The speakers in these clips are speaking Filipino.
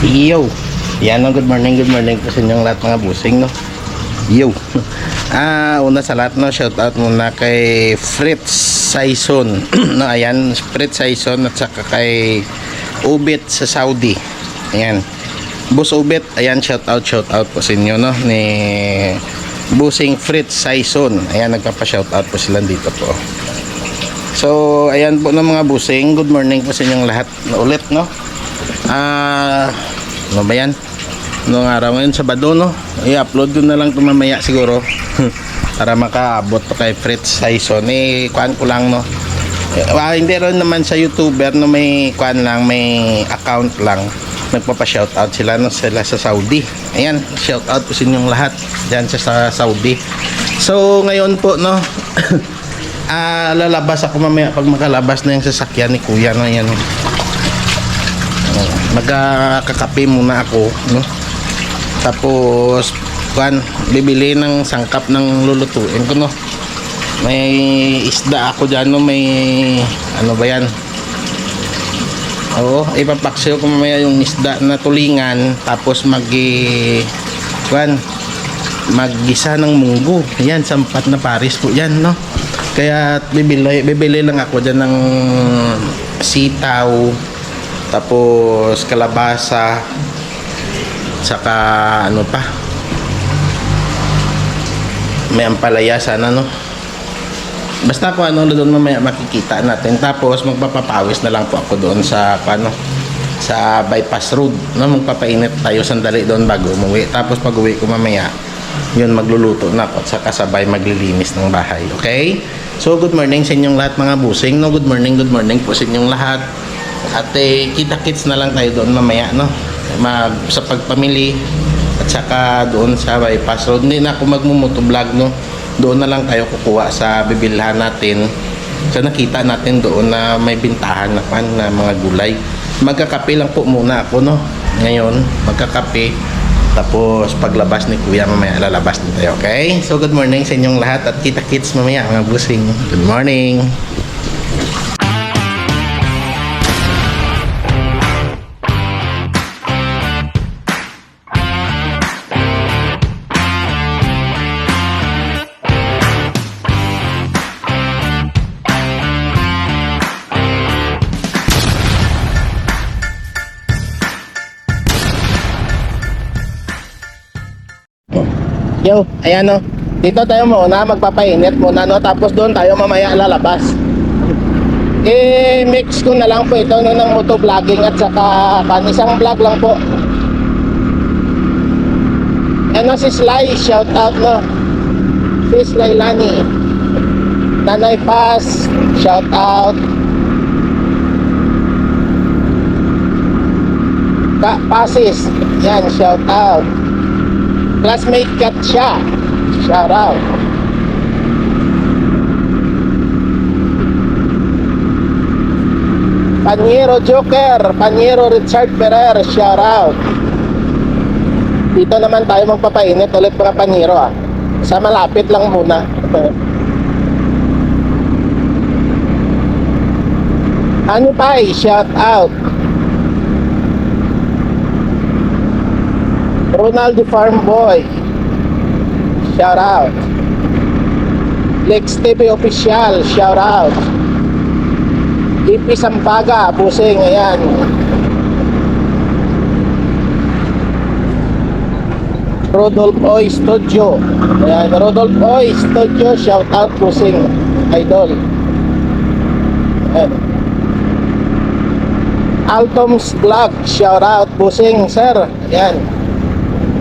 Yo, yan no, good morning po sa inyong lahat mga busing no. Yo. Una sa lahat no, shout out muna kay Fritz Saison. No, ayan, Fritz Saison at saka kay Ubit sa Saudi. Ayan. Boss Ubit, ayan, shout out po sa inyo no ni Busing Fritz Saison. Ayan, nagpapa-shout out po sila dito po. So, ayan po no mga busing, good morning po sa inyong lahat na ulit no. Ano ba yan? Noong araw ngayon, Sabado no? I-upload ko na lang ito mamaya siguro para makaabot to kay Fritz Saison. Kuhan ko lang no. Hindi rin naman sa YouTuber no, may kuhan lang, may account lang. Nagpapa-shoutout sila no, sila sa Saudi. Ayan, shoutout po sa inyong lahat diyan sa Saudi. So ngayon po no, lalabas ako mamaya pag makalabas na yung sasakyan ni Kuya no, yan. Magkakape muna ako no? Tapos bibili ng sangkap ng lulutuin ko no. May isda ako dyan no, may ano ba yan, oo, ipapaksiw ko mamaya yung isda na tulingan. Tapos maggisa ng munggo. Ayan, sampat na Paris po yan no. Kaya bibili lang ako dyan ng sitaw, tapos kalabasa, saka ano pa, may ampalaya sana no. Basta kung ano doon mamaya makikita natin. Tapos magpapapawis na lang po ako doon sa sa bypass road no. Magpapainit tayo sandali doon bago umuwi. Tapos pag uwi ko mamaya, yun, magluluto na ako at saka sabay maglilinis ng bahay. Okay? So good morning sa inyong lahat mga busing no. Good morning po sa inyong lahat. At kita-kits na lang tayo doon mamaya no, sa pagpamili at saka doon sa bypass road. Hindi na ako magmumotovlog no, doon na lang tayo kukuha sa bibilhan natin. So nakita natin doon na may bintahan na mga gulay. Magkakape lang po muna ako no ngayon, magkakape. Tapos paglabas ni Kuya mamaya lalabas din tayo. Okay, so good morning sa inyong lahat at kita-kits mamaya mga busing. Good morning. Yo, ayan no. Dito tayo muna, magpapainit muna no. Tapos doon tayo mamaya lalabas. Mix ko na lang po ito no, ng motovlogging at saka isang vlog lang po. Ano si Sly, shout out no. Si Sly Lani. Nanay Paz, shout out. Ka Pasis, yan, shout out. Classmate Katsia, shout out. Panyero Joker, Panyero Richard Ferrer, shout out. Dito naman tayo magpapainit ulit mga Panyero sa malapit lang muna. Ano pa shout out. Ronaldo Farm Boy, shout out. Lex TV Official, shout out. EP Sampaga, busing, ayan. Rodolph Oy Studio, ayan, Rodolph Oy Studio, shout out, busing, idol. Ayan. Altom's Vlog, shout out, busing, sir, ayan.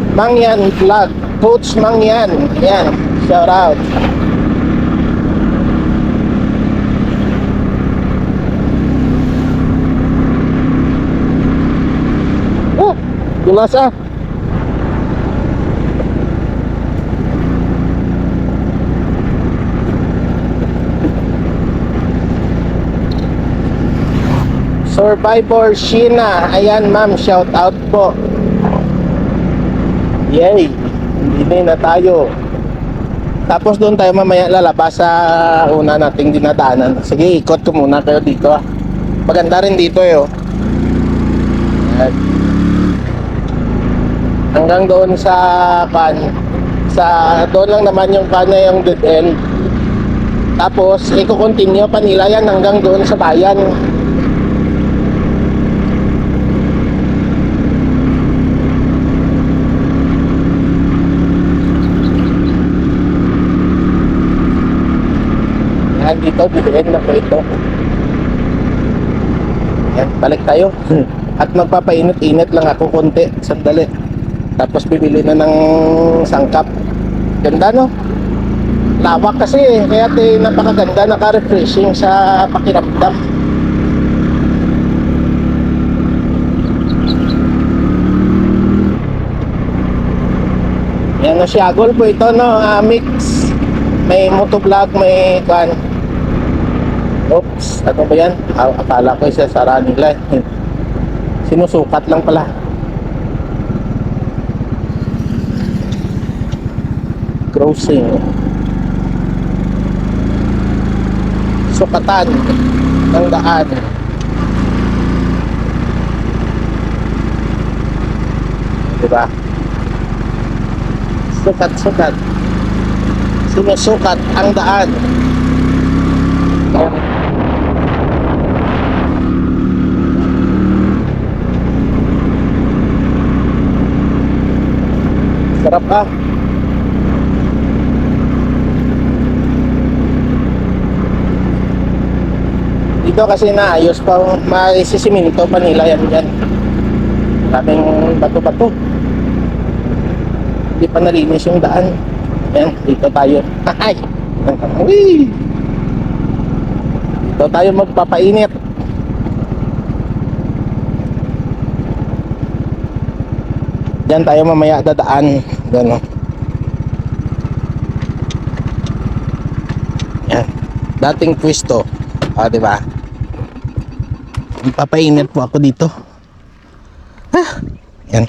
Mangyan Vlog, Coach Mangyan, yan, shout out. Dulas Survivor Sheena, ayan ma'am, shout out po. Yay, hindi na tayo. Tapos doon tayo mamaya lalabas sa una nating dinadaanan. Sige, ikot ko muna kayo dito. Maganda rin dito At hanggang doon sa doon lang naman yung yung dead end. Tapos i-continue pa nila yan hanggang doon sa bayan. Yan dito, dead end na po ito. Yan, balik tayo. At magpapainit-init lang ako konti, sandali. Tapos bibili na ng sangkap. Ganda, no? Lawak kasi eh. Kaya napakaganda, naka-refreshing sa pakiramdam. Yan, Siagol po ito, no? Mix. May motovlog, may kan. Oops, ano ba yan? Akala ko isa sara nila. Sinusukat lang pala. Crossing. Sukatan ng daan. Diba? Sukat. Sinusukat ang daan. Sarap ah. Dito kasi naayos pa, maisisiminto pa nila yan dyan. Maraming bato-bato. Hindi pa nalinis yung daan. Ayan, dito tayo. Ay! Dito tayo magpapainit. Diyan tayo mamaya dadaan. Gano'n. Yan. Dating pwesto. Diba? Papainit po ako dito. Yan.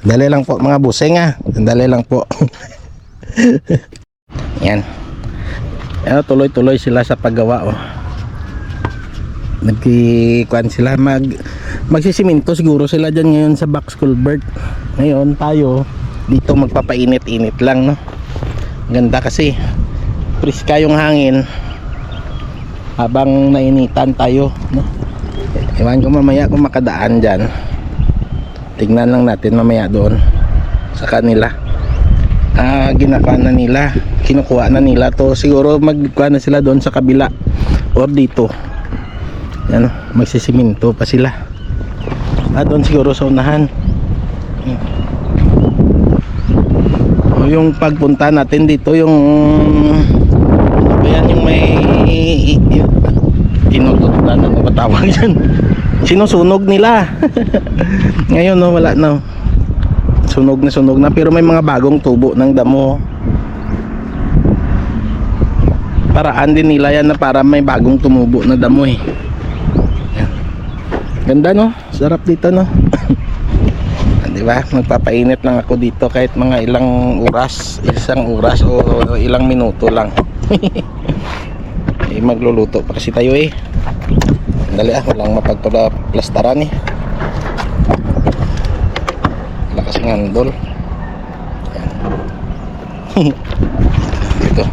Dali lang po mga buseng ha. Dali lang po. Yan. Yan, tuloy-tuloy sila sa paggawa oh. Nagkikuan sila magsisiminto siguro sila dyan ngayon sa box culvert. Ngayon tayo dito magpapainit-init lang no. Ganda kasi priska yung hangin habang nainitan tayo no? Ewan ko mamaya kung makadaan dyan, tignan lang natin mamaya doon sa kanila. Ginagawa na nila, kinukuha na nila to, siguro magkuha na sila doon sa kabila or dito. Yan, magsisiminto pa sila doon siguro sa unahan. Yung pagpunta natin dito yung ayan yung may tinututulan na matawag dyan, sinusunog nila. Ngayon no, wala na, sunog na pero may mga bagong tubo ng damo. Paraan din nila yan na para may bagong tumubo na damo eh. Ganda no, sarap dito no. Diba? Magpapainit lang ako dito kahit mga ilang oras, isang oras o ilang minuto lang. Magluluto pa kasi tayo eh. Dali walang mapagplastaran eh. Wala kasing handol. Ito.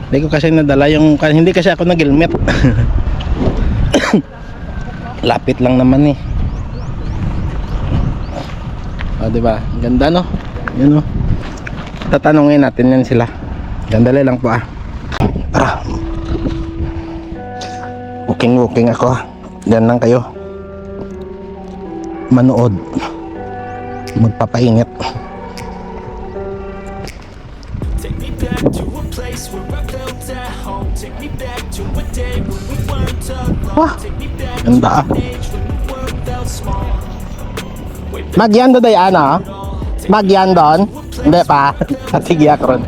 Hindi ko kasi nadala yung, hindi kasi ako nag-helmet. Lapit lang naman eh. Diba? Ganda no? Yun no? Tatanungin natin yan sila. Gandali lang po Tara. Walking ako Diyan lang kayo manood. Magpapainit. Wah, ganda Magyan doon ay ano? Magyan doon? Hindi pa. Sige ako ron.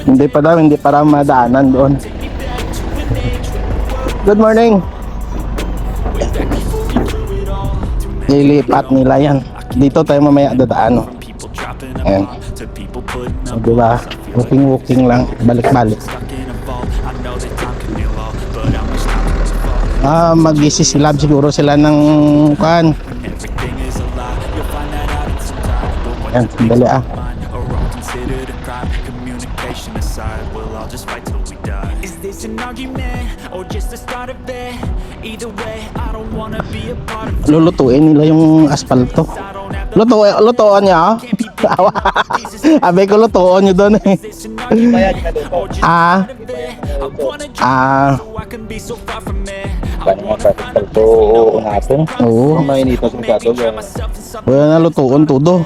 Hindi pa rin madaanan doon. Good morning. Nilipat nila yan. Dito tayo mamaya dadaan. Ayan. Diba? Walking lang. Balik-balik. Mag-isisilab siguro sila ng kan. Everything is a lie, you'll find that out in some time. But what Yan, you read dali in ah. your mind are all considered a crime. Communication aside, we'll all just fight till we die. Is this an argument or just the start of it? Either way, I don't wanna be a part of it. Lulutuin nila yung asfalto. I don't have the Lutuan niya. Awa. Abe ko lutuan nyo doon eh. this an argument or just Ah. the start of it. I wanna Ah. so I can be so far from it. I Paano wanna sa find a ito hapon? Oo. Mainita sa gato. drown myself in something Wala na lutuon todo.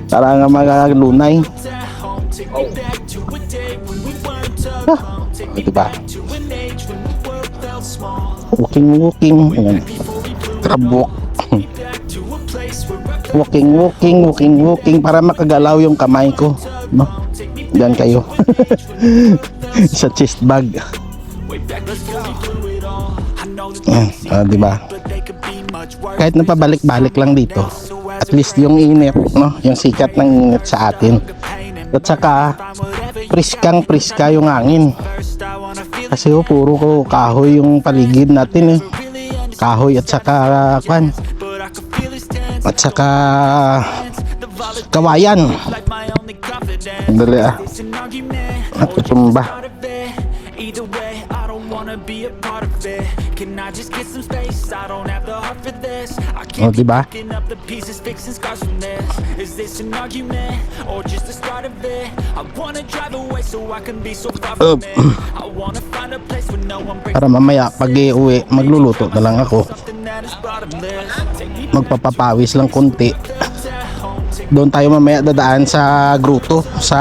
Para nga magalunay. at home. Take me back to a day when we weren't alone. Take me Diba? back to an age when the world felt small. Walking. Ayan. Trabok. Back to a place where I Walking para makagalaw yung kamay ko. No? Diyan kayo. Sa chest bag. way back before we blew it all. I know that Yan. Diba? but they could be much worse. Kahit napabalik-balik lang dito. At least yung init, no? Yung sikat ng init sa atin. At saka, priska yung hangin. First I wanna feel Kasi puro ko kahoy yung paligid natin eh. really understand, Kahoy at saka kwan. but I could feel his tense. At saka The volatility kawayan. like my only confidence. Dali ah. It's an argument At tutumba. out of it. Either way, I don't wanna be a part of it. Can I just get some space? I don't have the heart for this. I O, can't diba? keep picking up the pieces, fixing scars from this. Is this an argument or just the start of it? I wanna drive away so I can be so far from it. I wanna find a place where no one breaks Para mamaya pag iuwi, magluluto na lang ako. something that is bottomless. Take me Magpapapawis lang konti. back to home. Take Doon tayo mamaya dadaan sa gruto, sa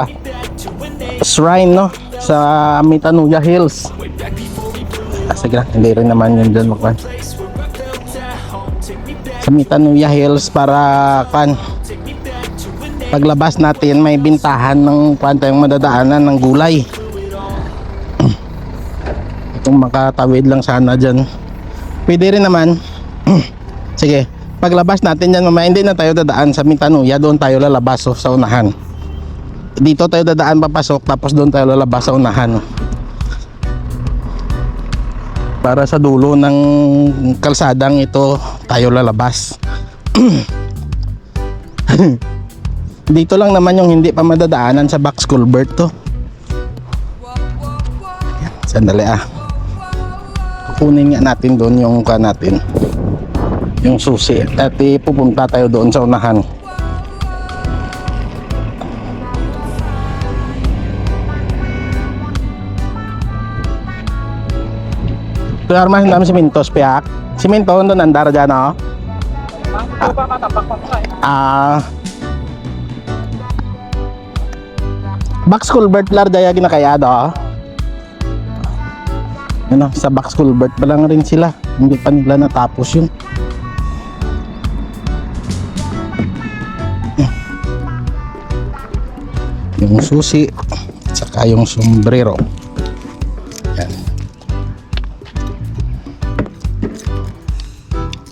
me back to an age shrine, no? Sa Mitanuya Hills. way back before we blew it. Sige lang, hindi rin naman yun dyan magpan. Place where I felt at home. Take me back, Sa Mitanuya Hills para kan take me back to an age paglabas natin may bintahan ng kwan tayong madadaanan ng gulay. Itong makatawid lang sana dyan. Pwede rin naman. Sige, paglabas natin dyan mamaya hindi na tayo dadaan sa Mitanuya, doon tayo lalabas sa unahan. Dito tayo dadaan papasok tapos doon tayo lalabas sa unahan. Para sa dulo ng kalsadang ito tayo lalabas. Dito lang naman yung hindi pa madadaanan sa Box Culvert to. Sandali ah. Kukunin nga natin doon yung natin. Yung susi. At pupunta tayo doon sa unahan. Kaya armas namin simintos piak. Siminto doon andar dyan oh. Box Culvert lar daya ginakayado oh. Ano, sa Box Culvert pa lang rin sila. Hindi pa nila natapos yun. Yung susi at saka yung sombrero. Yan.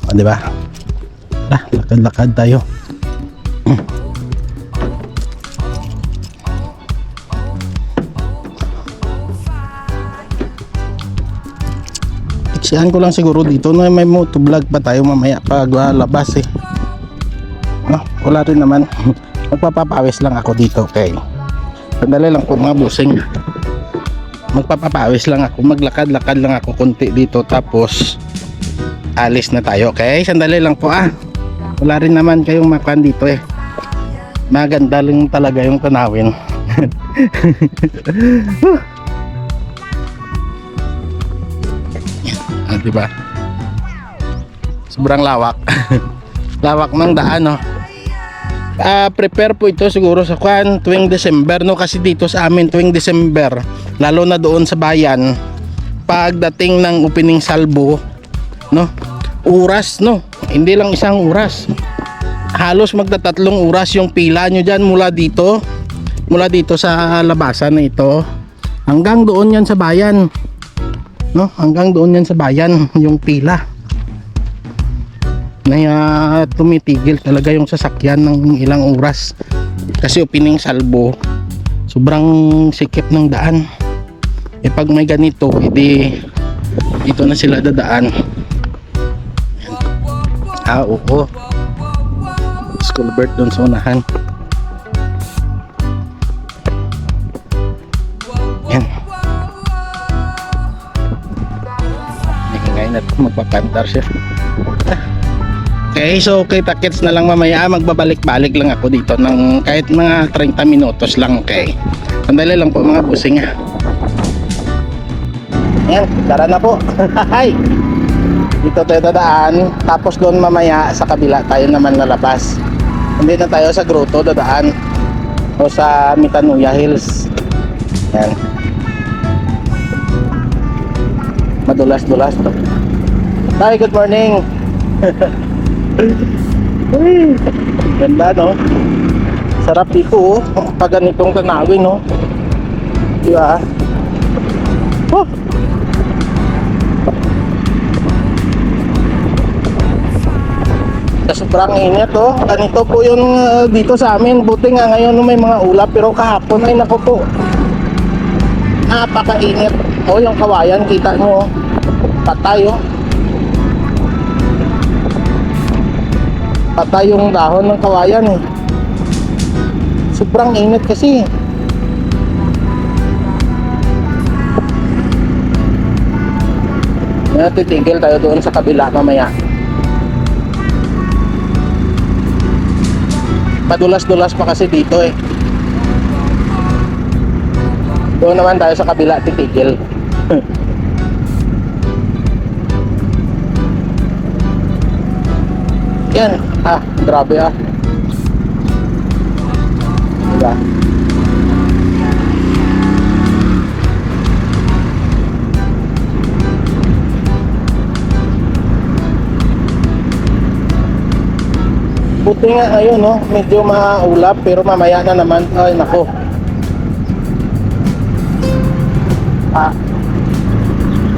O, diba? Tara, lakad-lakad tayo. Iksihan ko lang siguro dito no, may motovlog pa tayo mamaya pag labas eh. No, wala rin naman. Magpapapawis lang ako dito, okay. Sandali lang po mga busing. Magpapapawis lang ako, maglakad-lakad lang ako konti dito tapos alis na tayo, okay? Sandali lang po ah. Wala rin naman kayong makan dito eh. Maganda lang talaga yung tanawin. Diba? Sobrang lawak. Lawak ng daan, no? Prepare po ito siguro sa tuwing December, no? Kasi dito sa amin tuwing December, lalo na doon sa bayan, pagdating ng opening salvo, no? Oras, no? Hindi lang isang oras. Halos magtatatlong oras yung pila nyo dyan mula dito sa labasan na ito hanggang doon yan sa bayan, no? Hanggang doon yan sa bayan yung pila na tumitigil talaga yung sasakyan ng ilang oras kasi opening salvo, sobrang sikip ng daan. Pag may ganito, edi Dito na sila dadaan. Ah, oo. School bird doon sa unahan. Yan. Ngayon natin magpapandar siya. Okay, so kita-kits na lang mamaya. Magbabalik-balik lang ako dito ng kahit mga 30 minutos lang. Okay. Sandali lang po mga busing. Yan, tara na po. Hi! Dito tayo dadaan. Tapos doon mamaya sa kabila tayo naman lalabas. Hindi na tayo sa grotto dadaan. O sa Mitanuya Hills. Yan. Madulas-dulas to. Hi, good morning. Uy, ganda no. Sarap dito oh. Pag ganitong tanawin no. Di ba? Oh. Sa sobrang init oh. Ganito po yung dito sa amin. Buti nga ngayon may mga ulap. Pero kahapon ay naku po. Napakainit. Oh, yung kawayan kita nyo oh. Patay oh. Patay yung dahon ng kawayan eh. Sobrang init kasi. Titigil tayo doon sa kabila mamaya. Padulas-dulas pa kasi dito eh. Doon naman tayo sa kabila titigil. Yan. Ah, grabe ah. Diba? Buti nga ngayon no, medyo maulap pero mamaya na naman. Ay nako. Ah,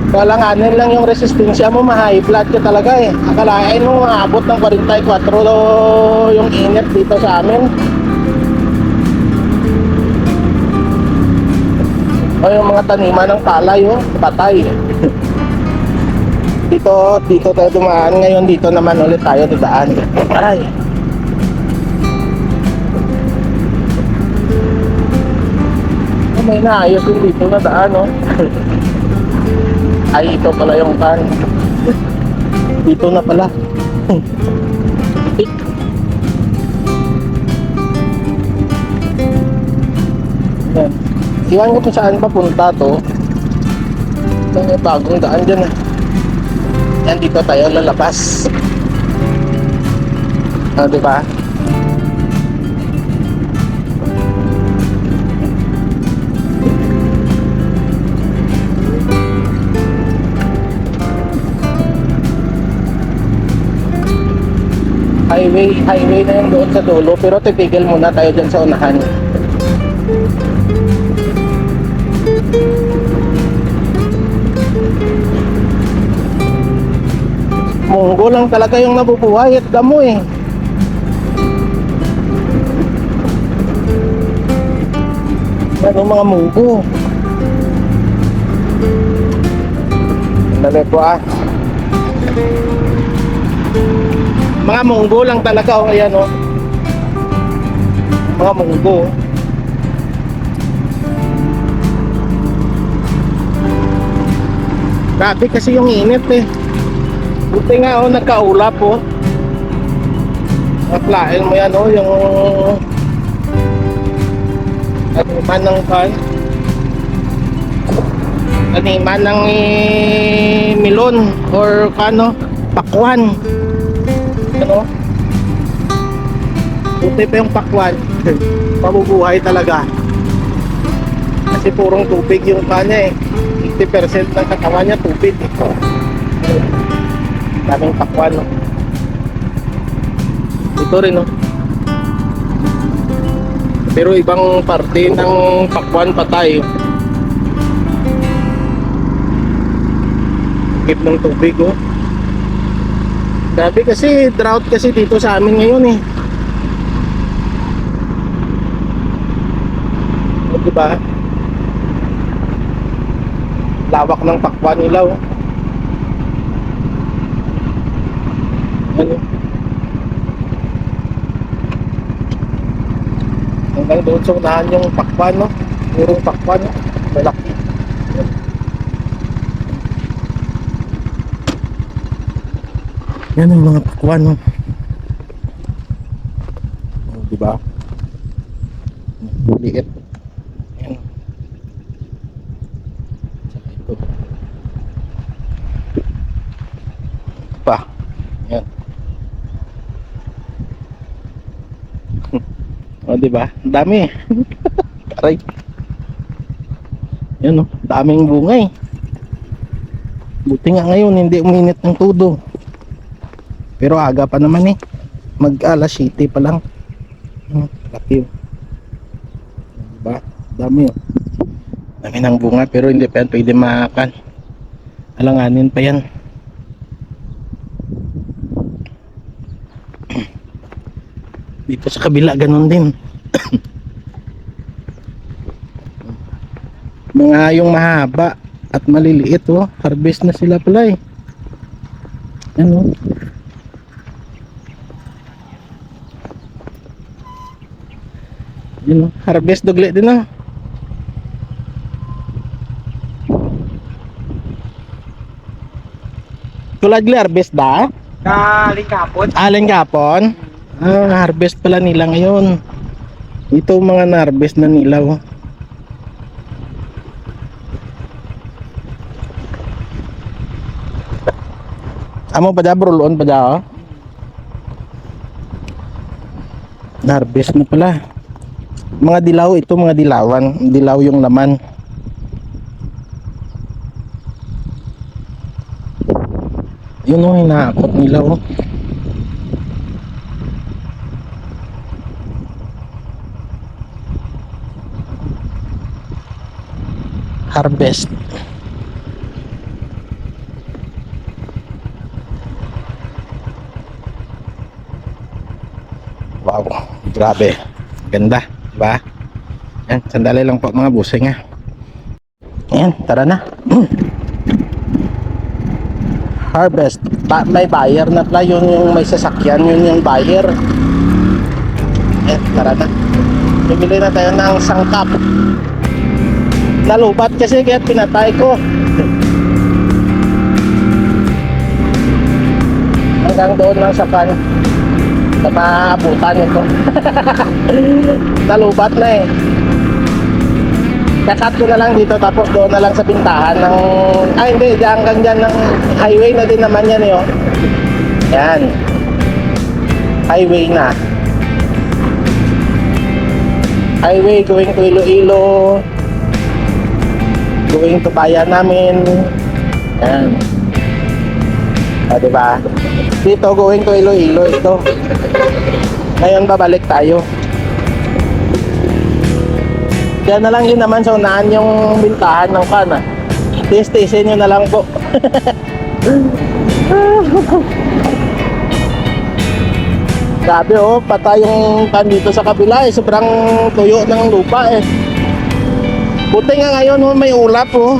kalanganin lang yung resistensya mo, ma-high blood ka talaga eh. Akalain mo maabot ng 44 yung init dito sa amin. O yung mga taniman ng palay oh, patay. Dito tayo dumaan ngayon, dito naman ulit tayo dadaan. Ay. May naayos yung dito na daan oh. Ay, ito pala yung kan. Dito na pala. Yan. Iwan ko kung saan papunta to. May bagong daan dyan eh. Yan, dito tayo lalabas. Ah, diba? Highway na yung doon sa dulo, pero titigil muna tayo dyan sa unahan. Munggo lang talaga yung nabubuhay at damo eh. Ano mga munggo. Dali po ah. Mga munggo lang talaga oh, ayan oh. Mga munggo. Grabe kasi yung init eh. Buti nga oh, nagkaulap oh. Maklain mo yan oh, yung taniman ng pan. Taniman ng melon or kano, pakwan. Ano? Buti pa yung pakwan. Mabubuhay talaga. Kasi purong tubig yung kanya eh. 80% ng katawan niya tubig. Daming pakwan no? Ito rin no? Pero ibang parte ng pakwan patay. Sakit ng tubig oh. Grabe kasi, drought kasi dito sa amin ngayon eh. O diba? Lawak ng pakwan nila oh. Hanggang doon sa unahan yung pakwan, no? Purong pakwan, no? Malaki. Yan ang mga pakwan, no? Oh, diba? Liit. Yan. Saka ito. Pa. Yan. O, diba? Ang dami. Aray. Yan, no? Daming bunga, eh. Buti nga ngayon, hindi uminit ng todo. Pero aga pa naman, eh. Mag-alas 7 pa lang. Laki. Diba? Dami, oh. Dami ng bunga, pero hindi pa yan pwede makan. Alanganin pa yan. Dito sa kabila ganun din. Mga yung mahaba at maliliit, oh, harvest na sila pala, eh. Ano? Yun, oh, harvest dugli din, oh. Tulad li harvest da? Kaling kapon. Aling kapon? Ah, harvest pala nila ngayon. Ito mga na-harvest na nila, oh. Amo pa da, brulon pa da, oh. Na-harvest na pala. Mga dilaw ito, mga dilawan. Dilaw yung laman. Yun, oh, hinaakot nila, oh. Harvest. Wow, grabe. Ganda, diba? Yan, sandali lang po mga busing, ha. Yan, tara na. Harvest. May buyer na pala, yun yung may sasakyan, yun yung buyer. Yan, tara na. Bibili na tayo ng sangkap. Nalubat kasi kaya pinatay ko. Hanggang doon lang sa pan na maabutan ito. Nalubat na, eh. Kakat ko na lang dito, tapos doon na lang sa bintahan ng... Ay hindi, hanggang dyan ng highway na din naman yan, eh, oh. Yan. Highway na. Highway going to Iloilo, going to bayan namin. Yan. O, diba? Dito going to Iloilo ito. Ngayon babalik tayo. Diyan na lang din naman sa unahan yung bintahan ng kana. Test-testin nyo na lang po. Grabe, oh, patay yung pan dito sa kabila, eh. Sobrang tuyo ng lupa, eh. Buti nga ngayon, oh, may ulap, oh.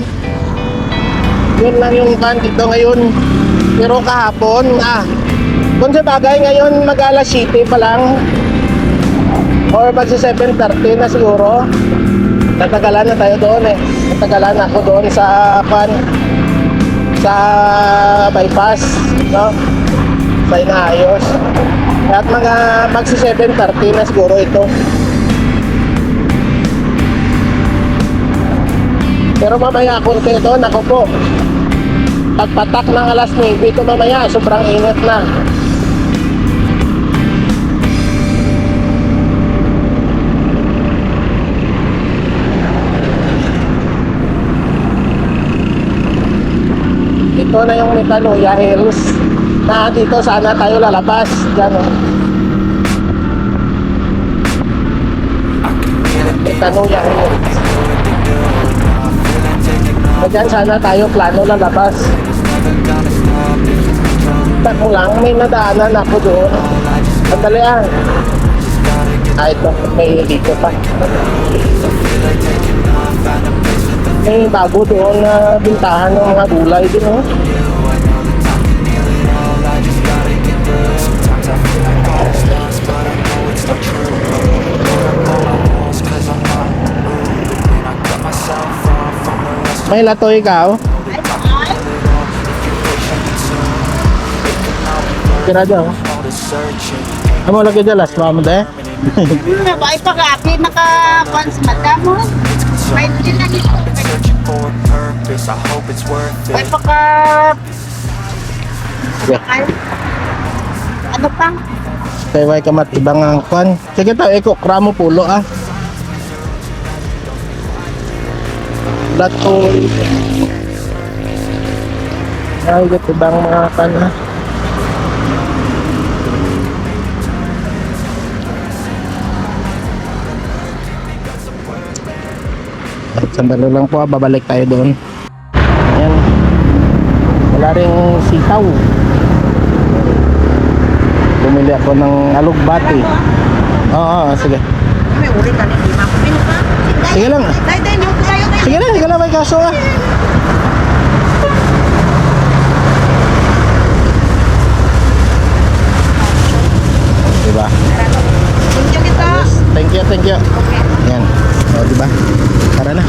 Yun lang yung pan dito ngayon. Pero kahapon, kung sa bagay ngayon mag-alas 7 pa lang or magsa 7:30 na siguro. Natagalan na tayo doon, eh. Natagalan ako doon sa pan, sa bypass, no? Sa inaayos. At magsa 7:30 na siguro ito. Pero mamaya ako doon, ako po. Pagpatak ng alas 9 ito mamaya, sobrang init na. Ito na yung Metanoia Hills. Na dito sana tayo lalabas. Diyan, oh. Metanoia Hills. Diyan sana tayo plano lalabas. Tako lang, may nadaanan ako doon. Sandali, ah. Ito, may dito pa. May bago doon na bintahan ng mga gulay din, oh. May lato ikaw? Kira daw. Amo lagi jalas, mamo de. Ay pag-api, naka-kons madamo. May din na dito. Searching for a purpose, I hope it's worth Ay it. pagka... Ay, ano pa? Kay way kamat ibang ang kwan. Sige tayo iko kramo pulo ah. Lato. Ay, ito ibang mga kan ah. Sandali lang po, babalik tayo doon. Ayan. Wala ring sitaw. Bumili ako ng alugbati. Oo, sige. May uri ka ni Lima. Ano pa? Sige lang. Day, niyo ko tayo. Sige lang, may kaso ah. Diba? Thank you kita. Thank you. Yan. O, diba? Tara na.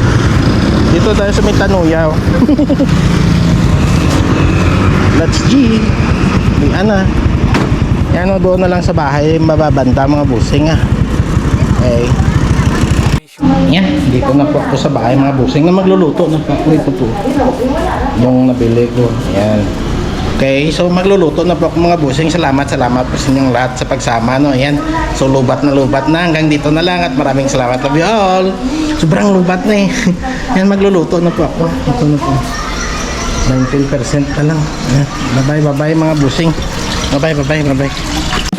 Dito tayo sa may Tanuyaw. Let's G. Di ana. Yan o, doon na lang sa bahay. Mababanda mga busing ah. Okay. Yan. Dito na po ako sa bahay mga busing na magluluto ng paborito po. Yung nabili ko. Yan. Okay, so magluluto na po ako mga busing. Salamat po sa inyong lahat sa pagsama, no? Ayan, so lubat na hanggang dito na lang at maraming salamat, love you all. Sobrang lubat na eh. Yan, magluluto na po ako. Ito na po, 19% na lang. Ayan, bye bye mga busing. Bye bye.